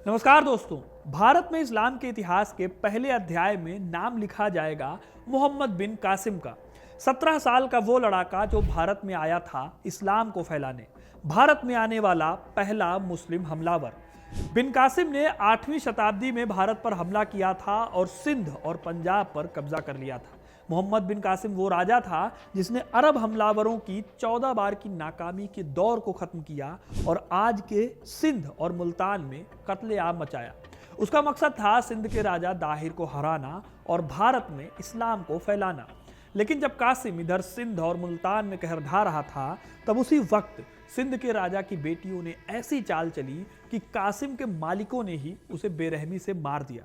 नमस्कार दोस्तों। भारत में इस्लाम के इतिहास के पहले अध्याय में नाम लिखा जाएगा मोहम्मद बिन कासिम का। 17 साल का वो लड़ाका जो भारत में आया था इस्लाम को फैलाने, भारत में आने वाला पहला मुस्लिम हमलावर। बिन कासिम ने 8वीं शताब्दी में भारत पर हमला किया था और सिंध और पंजाब पर कब्जा कर लिया था। मोहम्मद बिन कासिम वो राजा था जिसने अरब हमलावरों की 14 बार की नाकामी के दौर को खत्म किया और आज के सिंध और मुल्तान में कत्लेआम मचाया। उसका मकसद था सिंध के राजा दाहिर को हराना और भारत में इस्लाम को फैलाना। लेकिन जब कासिम इधर सिंध और मुल्तान में कहर ढा रहा था, तब उसी वक्त सिंध के राजा की बेटियों ने ऐसी चाल चली कि कासिम के मालिकों ने ही उसे बेरहमी से मार दिया।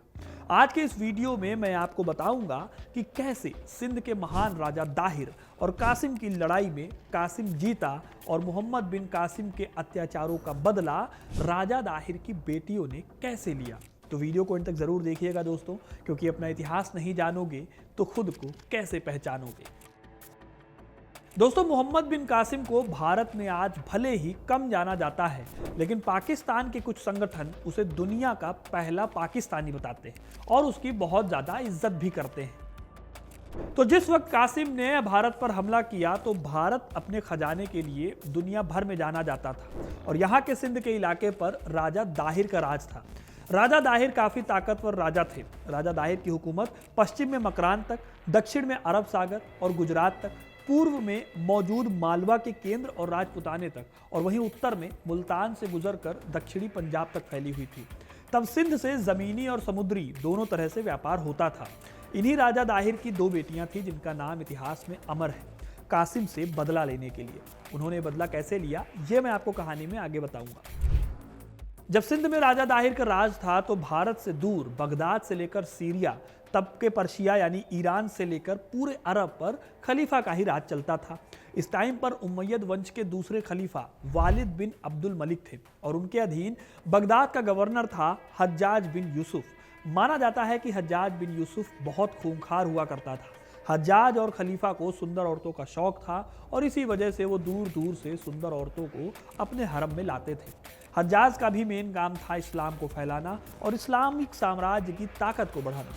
आज के इस वीडियो में मैं आपको बताऊंगा कि कैसे सिंध के महान राजा दाहिर और कासिम की लड़ाई में कासिम जीता और मोहम्मद बिन कासिम के अत्याचारों का बदला राजा दाहिर की बेटियों ने कैसे लिया। तो वीडियो को अंत तक जरूर देखिएगा दोस्तों, क्योंकि अपना इतिहास नहीं जानोगे तो खुद को कैसे पहचानोगे। दोस्तों, मोहम्मद बिन कासिम को भारत में आज भले ही कम जाना जाता है, लेकिन पाकिस्तान के कुछ संगठन उसे दुनिया का पहला पाकिस्तानी बताते हैं और उसकी बहुत ज्यादा इज्जत भी करते हैं। तो जिस वक्त कासिम ने भारत पर हमला किया तो भारत अपने खजाने के लिए दुनिया भर में जाना जाता था और यहाँ के सिंध के इलाके पर राजा दाहिर का राज था। राजा दाहिर काफी ताकतवर राजा थे। राजा दाहिर की हुकूमत पश्चिम में मकरान तक, दक्षिण में अरब सागर और गुजरात तक, पूर्व में मौजूद मालवा के केंद्र और राजपुताने तक, और वहीं उत्तर में मुल्तान से गुजरकर दक्षिणी पंजाब तक फैली हुई थी। तब सिंध से जमीनी और समुद्री दोनों तरह से व्यापार होता था। इन्हीं राजा दाहिर की 2 बेटियां थी जिनका नाम इतिहास में अमर है, कासिम से बदला लेने के लिए। उन्होंने बदला कैसे लिया ये मैं आपको कहानी में आगे बताऊंगा। जब सिंध में राजा दाहिर का राज था तो भारत से दूर बगदाद से लेकर सीरिया, तब के पर्शिया यानी ईरान से लेकर पूरे अरब पर खलीफा का ही राज चलता था। इस टाइम पर उमैयद वंश के दूसरे खलीफा वालिद बिन अब्दुल मलिक थे और उनके अधीन बगदाद का गवर्नर था हज्जाज बिन यूसुफ। माना जाता है कि हज्जाज बिन यूसुफ बहुत खूंखार हुआ करता था। हज्जाज और खलीफा को सुंदर औरतों का शौक था और इसी वजह से वो दूर दूर से सुंदर औरतों को अपने हरम में लाते थे। हज्जाज का भी मेन काम था इस्लाम को फैलाना और इस्लामिक साम्राज्य की ताकत को बढ़ाना।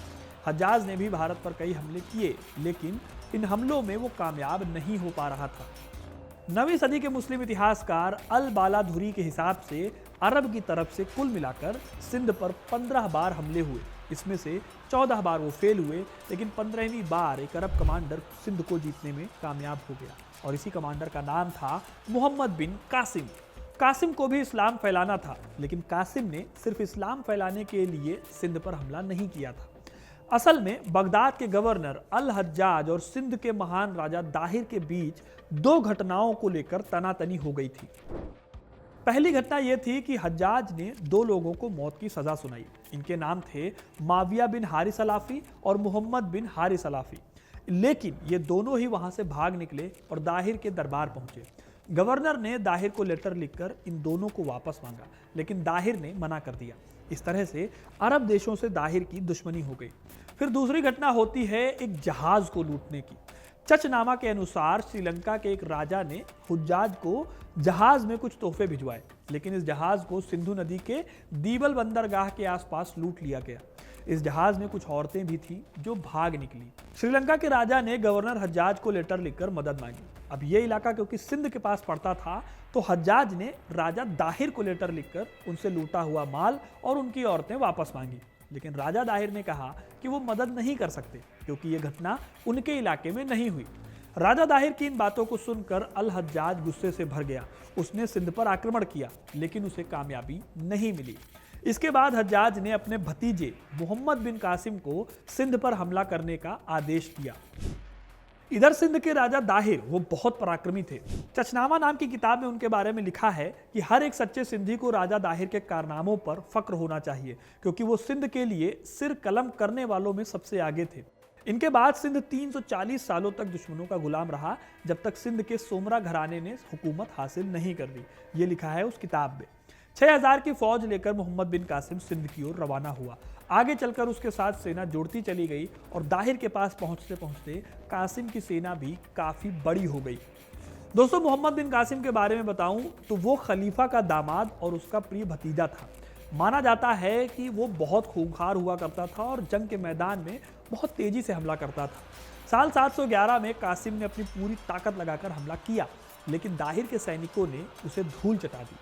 हज्जाज ने भी भारत पर कई हमले किए, लेकिन इन हमलों में वो कामयाब नहीं हो पा रहा था। 9वीं सदी के मुस्लिम इतिहासकार अल बालाधुरी के हिसाब से अरब की तरफ से कुल मिलाकर सिंध पर 15 बार हमले हुए। इसमें से 14 बार वो फेल हुए, लेकिन 15वीं बार एक अरब कमांडर सिंध को जीतने में कामयाब हो गया और इसी कमांडर का नाम था मोहम्मद बिन कासिम। कासिम को भी इस्लाम फैलाना था, लेकिन कासिम ने सिर्फ इस्लाम फैलाने के लिए सिंध पर हमला नहीं किया था। असल में बगदाद के गवर्नर अल हज्जाज और सिंध के महान राजा दाहिर के बीच 2 घटनाओं को लेकर तनातनी हो गई थी। पहली घटना यह थी कि हज्जाज ने 2 लोगों को मौत की सजा सुनाई। इनके नाम थे माविया बिन हारिस अलाफी और मोहम्मद बिन हारिस अलाफी। लेकिन ये दोनों ही वहां से भाग निकले और दाहिर के दरबार पहुंचे। गवर्नर ने दाहिर को लेटर लिखकर इन दोनों को वापस मांगा, लेकिन दाहिर ने मना कर दिया। इस तरह से अरब देशों से दाहिर की दुश्मनी हो गई। फिर दूसरी घटना होती है एक जहाज को लूटने की। चचनामा के अनुसार श्रीलंका के एक राजा ने हुज्जाज को जहाज में कुछ तोहफे भिजवाए, लेकिन इस जहाज को सिंधु नदी के दीवल बंदरगाह के आसपास लूट लिया गया। इस जहाज में कुछ औरतें भी थीं जो भाग निकली। श्रीलंका के राजा ने गवर्नर हज्जाज को लेटर लिखकर मदद मांगी। अब ये इलाका क्योंकि सिंध के पास पड़ता था, तो हज्जाज ने राजा दाहिर को लेटर लिखकर उनसे लूटा हुआ माल और उनकी औरतें वापस मांगी। लेकिन राजा दाहिर ने कहा कि वो मदद नहीं कर सकते क्योंकि ये घटना उनके इलाके में नहीं हुई। राजा दाहिर की इन बातों को सुनकर अल हज्जाज गुस्से से भर गया। उसने सिंध पर आक्रमण किया, लेकिन उसे कामयाबी नहीं मिली। इसके बाद हज्जाज ने अपने भतीजे मोहम्मद बिन कासिम को सिंध पर हमला करने का आदेश दिया। इधर सिंध के राजा दाहिर वो बहुत पराक्रमी थे। चचनामा नाम की किताब में उनके बारे में लिखा है कि हर एक सच्चे सिंधी को राजा दाहिर के कारनामों पर फक्र होना चाहिए, क्योंकि वो सिंध के लिए सिर कलम करने वालों में सबसे आगे थे। इनके बाद सिंध 340 सालों तक दुश्मनों का गुलाम रहा, जब तक सिंध के सोमरा घराने ने हुकूमत हासिल नहीं कर ली। ये लिखा है उस किताब में। 6000 की फौज लेकर मोहम्मद बिन कासिम सिंध की ओर रवाना हुआ। आगे चलकर उसके साथ सेना जुड़ती चली गई और दाहिर के पास पहुंचते पहुंचते कासिम की सेना भी काफी बड़ी हो गई। दोस्तों, मोहम्मद बिन कासिम के बारे में बताऊं तो वो खलीफा का दामाद और उसका प्रिय भतीजा था। माना जाता है कि वो बहुत खूंखार हुआ करता था और जंग के मैदान में बहुत तेजी से हमला करता था। साल 711 में कासिम ने अपनी पूरी ताकत लगाकर हमला किया, लेकिन दाहिर के सैनिकों ने उसे धूल चटा दी।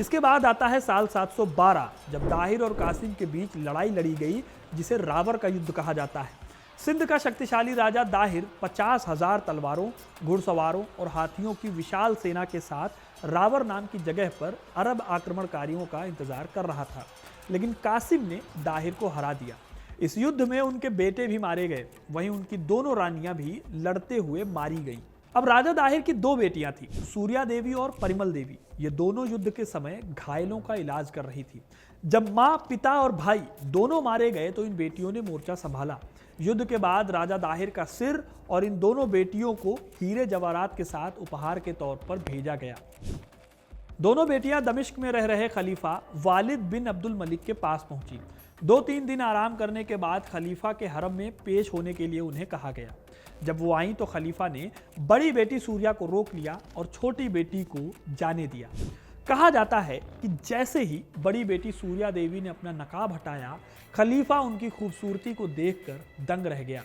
इसके बाद आता है साल 712, जब दाहिर और कासिम के बीच लड़ाई लड़ी गई, जिसे रावर का युद्ध कहा जाता है। सिंध का शक्तिशाली राजा दाहिर 50,000 तलवारों, घुड़सवारों और हाथियों की विशाल सेना के साथ रावर नाम की जगह पर अरब आक्रमणकारियों का इंतजार कर रहा था, लेकिन कासिम ने दाहिर को हरा दिया। इस युद्ध में उनके बेटे भी मारे गए, वहीं उनकी दोनों रानियां भी लड़ते हुए मारी गईं। अब राजा दाहिर की 2 बेटियां थीं, सूर्या देवी और परिमल देवी। ये दोनों युद्ध के समय घायलों का इलाज कर रही थी। जब माँ, पिता और भाई दोनों मारे गए तो इन बेटियों ने मोर्चा संभाला। युद्ध के बाद राजा दाहिर का सिर और इन दोनों बेटियों को हीरे जवाहरात के साथ उपहार के तौर पर भेजा गया। दोनों बेटियां दमिश्क में रह रहे खलीफा वालिद बिन अब्दुल मलिक के पास पहुंची। 2-3 दिन आराम करने के बाद खलीफा के हरम में पेश होने के लिए उन्हें कहा गया। जब वो आई तो खलीफा ने बड़ी बेटी सूर्या को रोक लिया और छोटी बेटी को जाने दिया। कहा जाता है कि जैसे ही बड़ी बेटी सूर्या देवी ने अपना नकाब हटाया, खलीफा उनकी खूबसूरती को देखकर दंग रह गया।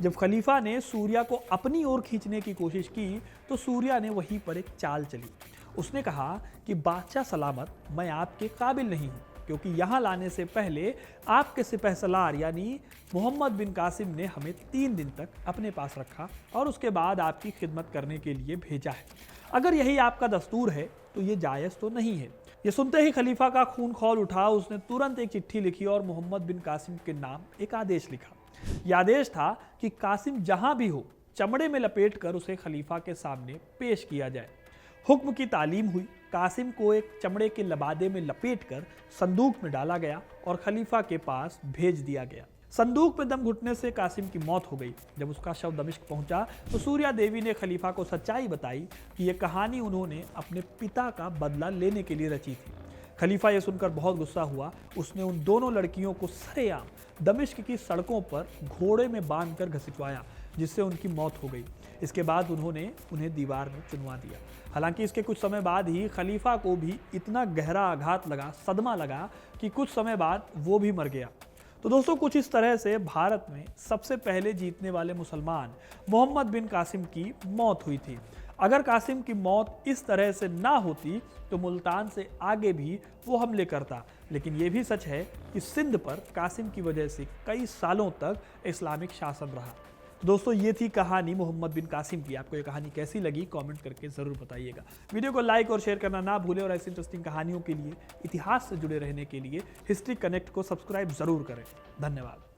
जब खलीफा ने सूर्या को अपनी ओर खींचने की कोशिश की तो सूर्या ने वहीं पर एक चाल चली। उसने कहा कि बादशाह सलामत, मैं आपके काबिल नहीं हूँ, क्योंकि यहाँ लाने से पहले आपके सिपहसलार यानी मोहम्मद बिन कासिम ने हमें 3 दिन तक अपने पास रखा और उसके बाद आपकी खिदमत करने के लिए भेजा है। अगर यही आपका दस्तूर है तो ये जायज़ तो नहीं है। ये सुनते ही खलीफा का खून खौल उठा। उसने तुरंत एक चिट्ठी लिखी और मोहम्मद बिन कासिम के नाम एक आदेश लिखा। यह आदेश था कि कासिम जहां भी हो, चमड़े में लपेट कर उसे खलीफा के सामने पेश किया जाए। हुक्म की तालीम हुई। कासिम को एक चमड़े के लबादे में लपेटकर संदूक में डाला गया और खलीफा के पास भेज दिया गया। संदूक में दम घुटने से कासिम की मौत हो गई। जब उसका शव दमिश्क पहुंचा तो सूर्या देवी ने खलीफा को सच्चाई बताई कि यह कहानी उन्होंने अपने पिता का बदला लेने के लिए रची थी। खलीफा यह सुनकर बहुत गुस्सा हुआ। उसने उन दोनों लड़कियों को सरेआम दमिश्क की सड़कों पर घोड़े में बांधकर घसीटवाया, जिससे उनकी मौत हो गई। इसके बाद उन्होंने उन्हें दीवार में चुनवा दिया। हालांकि इसके कुछ समय बाद ही खलीफा को भी इतना गहरा आघात लगा, सदमा लगा, कि कुछ समय बाद वो भी मर गया। तो दोस्तों, कुछ इस तरह से भारत में सबसे पहले जीतने वाले मुसलमान मोहम्मद बिन कासिम की मौत हुई थी। अगर कासिम की मौत इस तरह से ना होती तो मुल्तान से आगे भी वो हमले करता। लेकिन ये भी सच है कि सिंध पर कासिम की वजह से कई सालों तक इस्लामिक शासन रहा। दोस्तों, ये थी कहानी मोहम्मद बिन कासिम की। आपको ये कहानी कैसी लगी कमेंट करके ज़रूर बताइएगा। वीडियो को लाइक और शेयर करना ना भूलें और ऐसी इंटरेस्टिंग कहानियों के लिए, इतिहास से जुड़े रहने के लिए हिस्ट्री कनेक्ट को सब्सक्राइब ज़रूर करें। धन्यवाद।